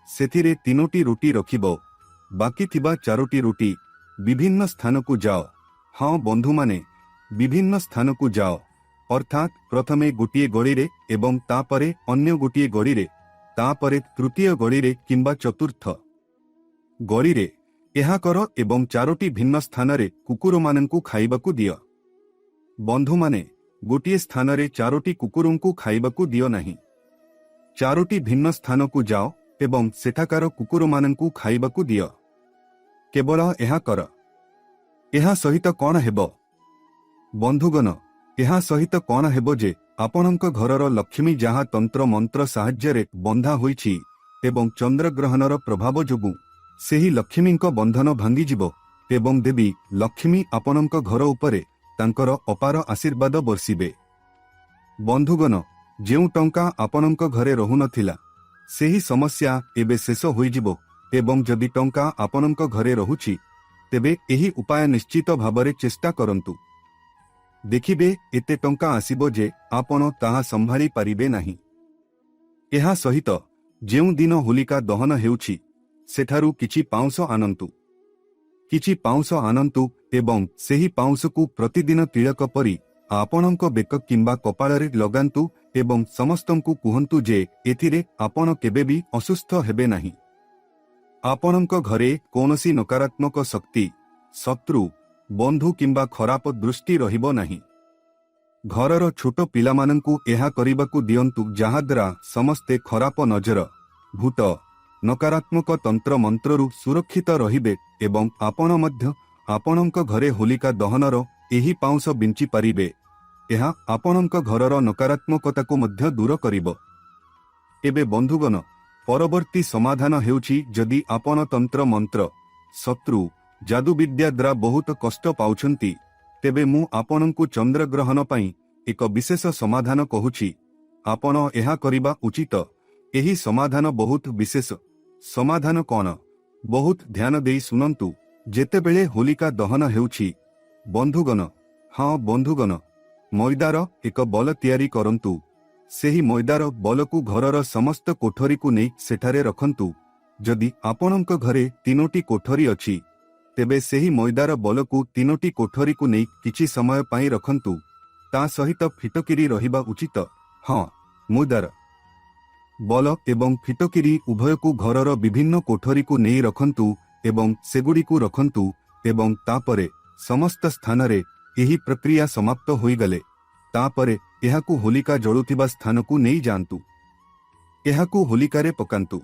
ସେଥିରେ 3ଟି ରୁଟି ରଖିବ। ବାକି ଥିବା 4ଟି ରୁଟି ବିଭିନ୍ନ ସ୍ଥାନକୁ ଯାଅ। ହଁ ବନ୍ଧୁମାନେ, ବିଭିନ୍ନ ସ୍ଥାନକୁ ଯାଅ। ଅର୍ଥାତ୍ ପ୍ରଥମେ ଗୋଟିଏ ଗଳିରେ ଏବଂ ତାପରେ ଅନ୍ୟ ଗୋଟିଏ ଗଳିରେ, ତାପରେ ତୃତୀୟ ଗଳିରେ କିମ୍ବା ଚତୁର୍ଥ ଗଳିରେ ଏହା କର ଏବଂ 4ଟି ଭିନ୍ନ ସ୍ଥାନରେ କୁକୁରମାନଙ୍କୁ ଖାଇବାକୁ ଦିଅ। ବନ୍ଧୁମାନେ, ଗୋଟିଏ ସ୍ଥାନରେ 4ଟି କୁକୁରଙ୍କୁ ଖାଇବାକୁ ଦିଅ ନାହିଁ। 4ଟି ଭିନ୍ନ ସ୍ଥାନକୁ ଯାଅ ଏବଂ ସେଠାକାର କୁକୁରମାନଙ୍କୁ ଖାଇବାକୁ ଦିଅ। କେବଳ ଏହା କର। ଏହା ସହିତ କ'ଣ ହେବ ବନ୍ଧୁଗଣ? ଏହା ସହିତ କ'ଣ ହେବ ଯେ ଆପଣଙ୍କ ଘରର ଲକ୍ଷ୍ମୀ ଯାହା ତନ୍ତ୍ର ମନ୍ତ୍ର ସାହାଯ୍ୟରେ ବନ୍ଧା ହୋଇଛି ଏବଂ ଚନ୍ଦ୍ରଗ୍ରହଣର ପ୍ରଭାବ ଯୋଗୁଁ ସେହି ଲକ୍ଷ୍ମୀଙ୍କ ବନ୍ଧନ ଭାଙ୍ଗିଯିବ ଏବଂ ଦେବୀ ଲକ୍ଷ୍ମୀ ଆପଣଙ୍କ ଘର ଉପରେ ତାଙ୍କର ଅପାର ଆଶୀର୍ବାଦ ବର୍ଷିବେ। ବନ୍ଧୁଗଣ, ଯେଉଁ ଟଙ୍କା ଆପଣଙ୍କ ଘରେ ରହୁନଥିଲା ସେହି ସମସ୍ୟା ଏବେ ଶେଷ ହୋଇଯିବ ଏବଂ ଯଦି ଟଙ୍କା ଆପଣଙ୍କ ଘରେ ରହୁଛି ତେବେ ଏହି ଉପାୟ ନିଶ୍ଚିତ ଭାବରେ ଚେଷ୍ଟା କରନ୍ତୁ। ଦେଖିବେ ଏତେ ଟଙ୍କା ଆସିବ ଯେ ଆପଣ ତାହା ସମ୍ଭାଳି ପାରିବେ ନାହିଁ। ଏହା ସହିତ ଯେଉଁ ଦିନ ହୋଲିକା ଦହନ ହେଉଛି ସେଠାରୁ କିଛି ପାଉଁଶ ଆଣନ୍ତୁ। କିଛି ପାଉଁଶ ଆଣନ୍ତୁ ଏବଂ ସେହି ପାଉଁଶକୁ ପ୍ରତିଦିନ ତିଳକ ପରି ଆପଣଙ୍କ ବେକ କିମ୍ବା କପାଳରେ ଲଗାନ୍ତୁ ଏବଂ ସମସ୍ତଙ୍କୁ କୁହନ୍ତୁ ଯେ ଏଥିରେ ଆପଣ କେବେ ବି ଅସୁସ୍ଥ ହେବେ ନାହିଁ। ଆପଣଙ୍କ ଘରେ କୌଣସି ନକାରାତ୍ମକ ଶକ୍ତି, ଶତ୍ରୁ, ବନ୍ଧୁ କିମ୍ବା ଖରାପ ଦୃଷ୍ଟି ରହିବ ନାହିଁ। ଘରର ଛୋଟ ପିଲାମାନଙ୍କୁ ଏହା କରିବାକୁ ଦିଅନ୍ତୁ ଯାହାଦ୍ୱାରା ସମସ୍ତେ ଖରାପ ନଜର, ଭୂତ, ନକାରାତ୍ମକ ତନ୍ତ୍ର ମନ୍ତ୍ରରୁ ସୁରକ୍ଷିତ ରହିବେ ଏବଂ ଆପଣ ମଧ୍ୟ ଆପଣଙ୍କ ଘରେ ହୋଲିକା ଦହନର ଏହି ପାଉଁଶ ବିଞ୍ଚି ପାରିବେ। ଏହା ଆପଣଙ୍କ ଘରର ନକାରାତ୍ମକତାକୁ ମଧ୍ୟ ଦୂର କରିବ। ଏବେ ବନ୍ଧୁଗଣ, ପରବର୍ତ୍ତୀ ସମାଧାନ ହେଉଛି ଯଦି ଆପଣ ତନ୍ତ୍ର ମନ୍ତ୍ର, ଶତ୍ରୁ, ଯାଦୁବିଦ୍ୟା ଦ୍ୱାରା ବହୁତ କଷ୍ଟ ପାଉଛନ୍ତି ତେବେ ମୁଁ ଆପଣଙ୍କୁ ଚନ୍ଦ୍ରଗ୍ରହଣ ପାଇଁ ଏକ ବିଶେଷ ସମାଧାନ କହୁଛି। ଆପଣ ଏହା କରିବା ଉଚିତ। ଏହି ସମାଧାନ ବହୁତ ବିଶେଷ। ସମାଧାନ କ'ଣ? ବହୁତ ଧ୍ୟାନ ଦେଇ ଶୁଣନ୍ତୁ। ଯେତେବେଳେ ହୋଲିକା ଦହନ ହେଉଛି ବନ୍ଧୁଗଣ, ହଁ ବନ୍ଧୁଗଣ, ମଇଦାର ଏକ ବଲ ତିଆରି କରନ୍ତୁ। ସେହି ମଇଦାର ବଲକୁ ଘରର ସମସ୍ତ କୋଠରୀକୁ ନେଇ ସେଠାରେ ରଖନ୍ତୁ। ଯଦି ଆପଣଙ୍କ ଘରେ 3ଟି କୋଠରୀ ଅଛି ତେବେ ସେହି ମଇଦାର ବଲକୁ 3ଟି କୋଠରୀକୁ ନେଇ କିଛି ସମୟ ପାଇଁ ରଖନ୍ତୁ। ତା ସହିତ ଫିଟକିରି ରହିବା ଉଚିତ। ହଁ, ମଇଦାର ବଲ ଏବଂ ଫିଟକିରି ଉଭୟକୁ ଘରର ବିଭିନ୍ନ କୋଠରୀକୁ ନେଇ ରଖନ୍ତୁ ଏବଂ ସେଗୁଡ଼ିକୁ ରଖନ୍ତୁ ଏବଂ ତାପରେ ସମସ୍ତ ସ୍ଥାନରେ ଏହି ପ୍ରକ୍ରିୟା ସମାପ୍ତ ହୋଇଗଲେ ତାପରେ ଏହାକୁ ହୋଲିକା ଜଳୁଥିବା ସ୍ଥାନକୁ ନେଇ ଯାଆନ୍ତୁ। ଏହାକୁ ହୋଲିକାରେ ପକାନ୍ତୁ।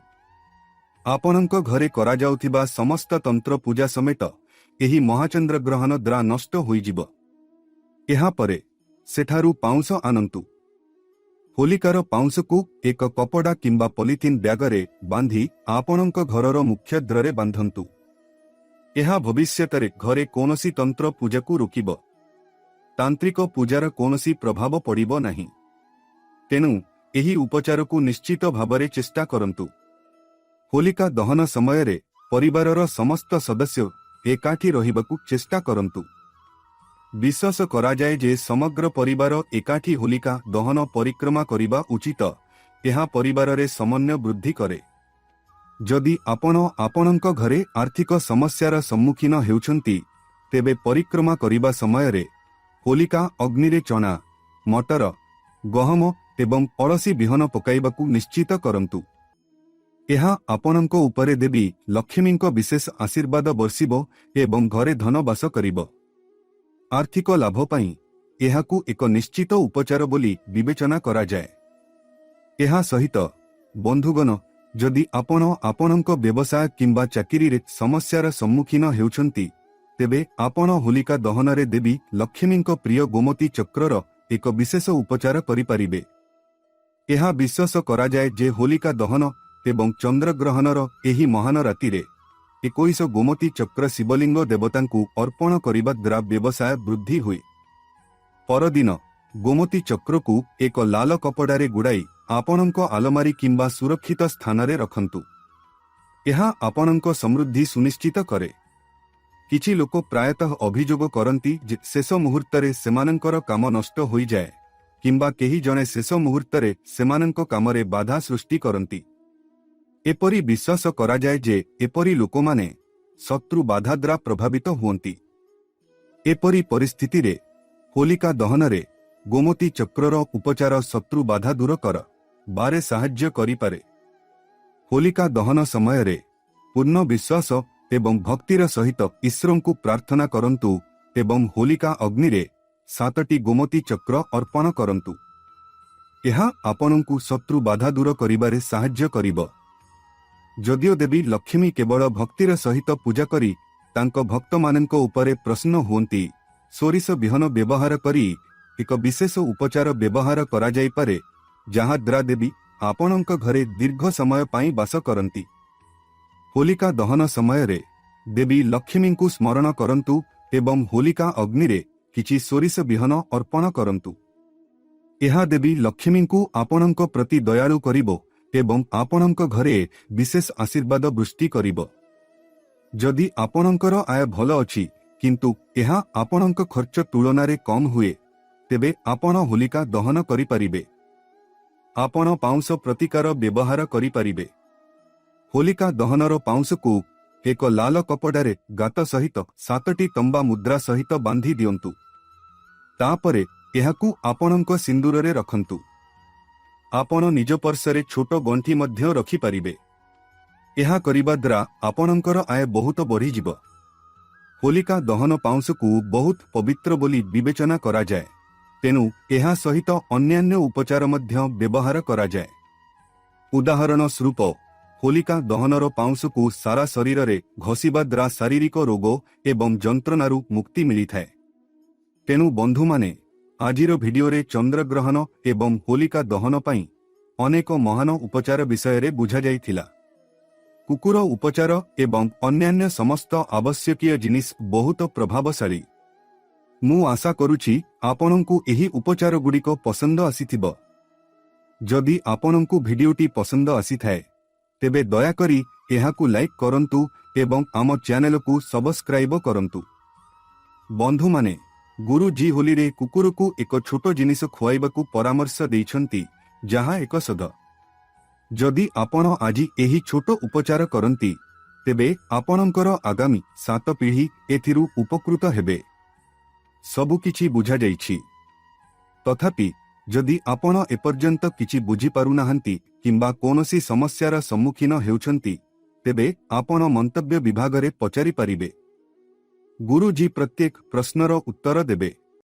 ଆପଣଙ୍କ ଘରେ କରାଯାଉଥିବା ସମସ୍ତ ତନ୍ତ୍ର ପୂଜା ସಮೇତ ଏହି ମହାଚନ୍ଦ୍ରଗ୍ରହଣ ଦ୍ୱାରା ନଷ୍ଟ ହୋଇଯିବ। ଏହାପରେ ସେଠାରୁ ପାଉଁଶ ଆଣନ୍ତୁ। ହୋଲିକାର ପାଉଁଶକୁ ଏକ କପଡ଼ା କିମ୍ବା ପଲିଥିନ୍ ବ୍ୟାଗରେ ବାନ୍ଧି ଆପଣଙ୍କ ଘରର ମୁଖ୍ୟ ଦ୍ୱାରରେ ବାନ୍ଧନ୍ତୁ। ଏହା ଭବିଷ୍ୟତରେ ଘରେ କୌଣସି ତନ୍ତ୍ର ପୂଜାକୁ ରୋକିବ। ତାନ୍ତ୍ରିକ ପୂଜାର କୌଣସି ପ୍ରଭାବ ପଡ଼ିବ ନାହିଁ। ତେଣୁ ଏହି ଉପଚାରକୁ ନିଶ୍ଚିତ ଭାବରେ ଚେଷ୍ଟା କରନ୍ତୁ। ହୋଲିକା ଦହନ ସମୟରେ ପରିବାରର ସମସ୍ତ ସଦସ୍ୟ ଏକାଠି ରହିବାକୁ ଚେଷ୍ଟା କରନ୍ତୁ। ବିଶ୍ୱାସ କରାଯାଏ ଯେ ସମଗ୍ର ପରିବାର ଏକାଠି ହୋଲିକା ଦହନ ପରିକ୍ରମା କରିବା ଉଚିତ। ଏହା ପରିବାରରେ ସମନ୍ୱୟ ବୃଦ୍ଧି କରେ। ଯଦି ଆପଣ ଆପଣଙ୍କ ଘରେ ଆର୍ଥିକ ସମସ୍ୟାର ସମ୍ମୁଖୀନ ହେଉଛନ୍ତି ତେବେ ପରିକ୍ରମା କରିବା ସମୟରେ ହୋଲିକା ଅଗ୍ନିରେ ଚଣା, ମଟର, ଗହମ ଏବଂ ଅଳସୀ ବିହନ ପକାଇବାକୁ ନିଶ୍ଚିତ କରନ୍ତୁ। ଏହା ଆପଣଙ୍କ ଉପରେ ଦେବୀ ଲକ୍ଷ୍ମୀଙ୍କ ବିଶେଷ ଆଶୀର୍ବାଦ ବର୍ଷିବ ଏବଂ ଘରେ ଧନ ବାସ କରିବ। ଆର୍ଥିକ ଲାଭ ପାଇଁ ଏହାକୁ ଏକ ନିଶ୍ଚିତ ଉପଚାର ବୋଲି ବିବେଚନା କରାଯାଏ। ଏହା ସହିତ ବନ୍ଧୁଗଣ, ଯଦି ଆପଣ ଆପଣଙ୍କ ବ୍ୟବସାୟ କିମ୍ବା ଚାକିରିରେ ସମସ୍ୟାର ସମ୍ମୁଖୀନ ହେଉଛନ୍ତି, ତେବେ ଆପଣ ହୋଲିକା ଦହନରେ ଦେବୀ ଲକ୍ଷ୍ମୀଙ୍କ ପ୍ରିୟ ଗୋମତୀ ଚକ୍ରର ଏକ ବିଶେଷ ଉପଚାର କରିପାରିବେ। ଏହା ବିଶ୍ୱାସ କରାଯାଏ ଯେ ହୋଲିକା ଦହନ ଏବଂ ଚନ୍ଦ୍ରଗ୍ରହଣର ଏହି ମହାନ ରାତିରେ 21 ଗୋମତୀ ଚକ୍ର ଶିବଲିଙ୍ଗ ଦେବତାଙ୍କୁ ଅର୍ପଣ କରିବା ଦ୍ୱାରା ବ୍ୟବସାୟ ବୃଦ୍ଧି ହୁଏ। ପରଦିନ ଗୋମତୀ ଚକ୍ରକୁ ଏକ ଲାଲ କପଡ଼ାରେ ଗୁଡ଼ାଇ ଆପଣଙ୍କ ଆଲମାରୀ କିମ୍ବା ସୁରକ୍ଷିତ ସ୍ଥାନରେ ରଖନ୍ତୁ। ଏହା ଆପଣଙ୍କ ସମୃଦ୍ଧି ସୁନିଶ୍ଚିତ କରେ। କିଛି ଲୋକ ପ୍ରାୟତଃ ଅଭିଯୋଗ କରନ୍ତି ଯେ ଶେଷ ମୁହୂର୍ତ୍ତରେ ସେମାନଙ୍କର କାମ ନଷ୍ଟ ହୋଇଯାଏ କିମ୍ବା କେହି ଜଣେ ଶେଷ ମୁହୂର୍ତ୍ତରେ ସେମାନଙ୍କ କାମରେ ବାଧା ସୃଷ୍ଟି କରନ୍ତି। ଏପରି ବିଶ୍ୱାସ କରାଯାଏ ଯେ ଏପରି ଲୋକମାନେ ଶତ୍ରୁ ବାଧା ଦ୍ୱାରା ପ୍ରଭାବିତ ହୁଅନ୍ତି। ଏପରି ପରିସ୍ଥିତିରେ ହୋଲିକା ଦହନରେ ଗୋମତୀ ଚକ୍ରର ଉପଚାର ଶତ୍ରୁ ବାଧା ଦୂର ବାରେ ସାହାଯ୍ୟ କରିପାରେ। ହୋଲିକା ଦହନ ସମୟରେ ପୂର୍ଣ୍ଣ ବିଶ୍ୱାସ ଏବଂ ଭକ୍ତିର ସହିତ ଈଶ୍ୱରଙ୍କୁ ପ୍ରାର୍ଥନା କରନ୍ତୁ ଏବଂ ହୋଲିକା ଅଗ୍ନିରେ 7ଟି ଗୋମତୀ ଚକ୍ର ଅର୍ପଣ କରନ୍ତୁ। ଏହା ଆପଣଙ୍କୁ ଶତ୍ରୁ ବାଧା ଦୂର କରିବାରେ ସାହାଯ୍ୟ କରିବ। ଯଦିଓ ଦେବୀ ଲକ୍ଷ୍ମୀ କେବଳ ଭକ୍ତିର ସହିତ ପୂଜା କରି ତାଙ୍କ ଭକ୍ତମାନଙ୍କ ଉପରେ ପ୍ରସନ୍ନ ହୁଅନ୍ତି, ସୋରିଷ ବିହନ ବ୍ୟବହାର କରି ଏକ ବିଶେଷ ଉପଚାର ବ୍ୟବହାର କରାଯାଇପାରେ, ଯାହାଦ୍ୱାରା ଦେବୀ ଆପଣଙ୍କ ଘରେ ଦୀର୍ଘ ସମୟ ପାଇଁ ବାସ କରନ୍ତି। ହୋଲିକା ଦହନ ସମୟରେ ଦେବୀ ଲକ୍ଷ୍ମୀଙ୍କୁ ସ୍ମରଣ କରନ୍ତୁ ଏବଂ ହୋଲିକା ଅଗ୍ନିରେ କିଛି ସୋରିଷ ବିହନ ଅର୍ପଣ କରନ୍ତୁ। ଏହା ଦେବୀ ଲକ୍ଷ୍ମୀଙ୍କୁ ଆପଣଙ୍କ ପ୍ରତି ଦୟାଳୁ କରିବ ଏବଂ ଆପଣଙ୍କ ଘରେ ବିଶେଷ ଆଶୀର୍ବାଦ ବୃଷ୍ଟି କରିବ। ଯଦି ଆପଣଙ୍କର ଆୟ ଭଲ ଅଛି କିନ୍ତୁ ଏହା ଆପଣଙ୍କ ଖର୍ଚ୍ଚ ତୁଳନାରେ କମ୍ ହୁଏ, ତେବେ ଆପଣ ହୋଲିକା ଦହନ କରିପାରିବେ। ଆପଣ ପାଉଁଶ ପ୍ରତିକାର ବ୍ୟବହାର କରିପାରିବେ। ହୋଲିକା ଦହନର ପାଉଁଶକୁ ଏକ ଲାଲ କପଡ଼ାରେ ଗାତ ସହିତ 7ଟି ତମ୍ବା ମୁଦ୍ରା ସହିତ ବାନ୍ଧି ଦିଅନ୍ତୁ। ତାପରେ ଏହାକୁ ଆପଣଙ୍କ ସିନ୍ଦୁରରେ ରଖନ୍ତୁ। ଆପଣ ନିଜ ପର୍ସରେ ଛୋଟ ଗଣ୍ଠି ମଧ୍ୟ ରଖିପାରିବେ। ଏହା କରିବା ଦ୍ୱାରା ଆପଣଙ୍କର ଆୟ ବହୁତ ବଢ଼ିଯିବ। ହୋଲିକା ଦହନ ପାଉଁଶକୁ ବହୁତ ପବିତ୍ର ବୋଲି ବିବେଚନା କରାଯାଏ, ତେଣୁ ଏହା ସହିତ ଅନ୍ୟାନ୍ୟ ଉପଚାର ମଧ୍ୟ ବ୍ୟବହାର କରାଯାଏ। ଉଦାହରଣ ସ୍ୱରୂପ ହୋଲିକା ଦହନର ପାଉଁଶକୁ ସାରା ଶରୀରରେ ଘଷିବା ଦ୍ୱାରା ଶାରୀରିକ ରୋଗ ଏବଂ ଯନ୍ତ୍ରଣାରୁ ମୁକ୍ତି ମିଳିଥାଏ। ତେଣୁ ବନ୍ଧୁମାନେ, ଆଜିର ଭିଡ଼ିଓରେ ଚନ୍ଦ୍ରଗ୍ରହଣ ଏବଂ ହୋଲିକା ଦହନ ପାଇଁ ଅନେକ ମହାନ ଉପଚାର ବିଷୟରେ ବୁଝାଯାଇଥିଲା। କୁକୁର ଉପଚାର ଏବଂ ଅନ୍ୟାନ୍ୟ ସମସ୍ତ ଆବଶ୍ୟକୀୟ ଜିନିଷ ବହୁତ ପ୍ରଭାବଶାଳୀ। ମୁଁ ଆଶା କରୁଛି ଆପଣଙ୍କୁ ଏହି ଉପଚାରଗୁଡ଼ିକ ପସନ୍ଦ ଆସିଥିବ। ଯଦି ଆପଣଙ୍କୁ ଭିଡ଼ିଓଟି ପସନ୍ଦ ଆସିଥାଏ, ତେବେ ଦୟାକରି ଏହାକୁ ଲାଇକ୍ କରନ୍ତୁ ଏବଂ ଆମ ଚ୍ୟାନେଲକୁ ସବସ୍କ୍ରାଇବ କରନ୍ତୁ। ବନ୍ଧୁମାନେ, ଗୁରୁଜୀ ହୋଲିରେ କୁକୁରକୁ ଏକ ଛୋଟ ଜିନିଷ ଖୁଆଇବାକୁ ପରାମର୍ଶ ଦେଇଛନ୍ତି, ଯାହା ଏକ ସଦ। ଯଦି ଆପଣ ଆଜି ଏହି ଛୋଟ ଉପଚାର କରନ୍ତି, ତେବେ ଆପଣଙ୍କର ଆଗାମୀ 7 ପିଢ଼ି ଏଥିରୁ ଉପକୃତ ହେବେ। ସବୁକିଛି ବୁଝାଯାଇଛି। ତଥାପି ଯଦି ଆପଣ ଏପର୍ଯ୍ୟନ୍ତ କିଛି ବୁଝିପାରୁନାହାନ୍ତି କିମ୍ବା କୌଣସି ସମସ୍ୟାର ସମ୍ମୁଖୀନ ହେଉଛନ୍ତି, ତେବେ ଆପଣ ମନ୍ତବ୍ୟ ବିଭାଗରେ ପଚାରିପାରିବେ। ଗୁରୁଜୀ ପ୍ରତ୍ୟେକ ପ୍ରଶ୍ନର ଉତ୍ତର ଦେବେ।